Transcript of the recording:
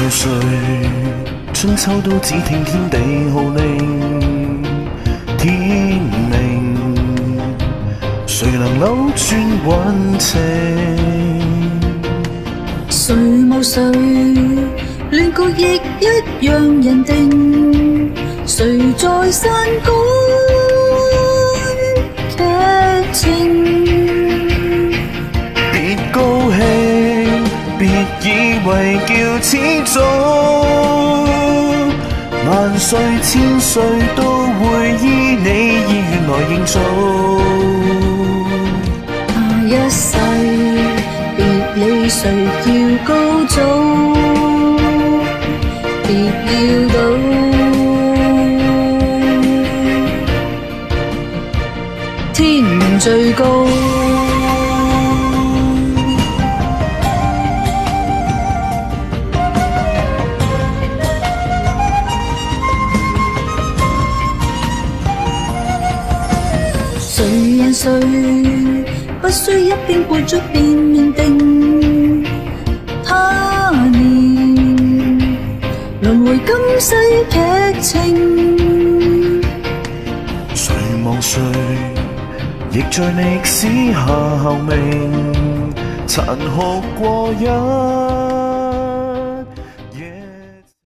誰？春秋都只聽天地號令，天明，誰能扭轉運程？誰無誰，亂局亦一樣人定。誰在篡改劇情？別高興，別以為叫始祖，萬歲千歲都會依你意願來營造。下一世別理誰叫高祖，別料到天命最高。誰人誰不需一邊背著便認定，他年輪迴今世劇情。誰望誰，亦在歷史下候命，殘酷過一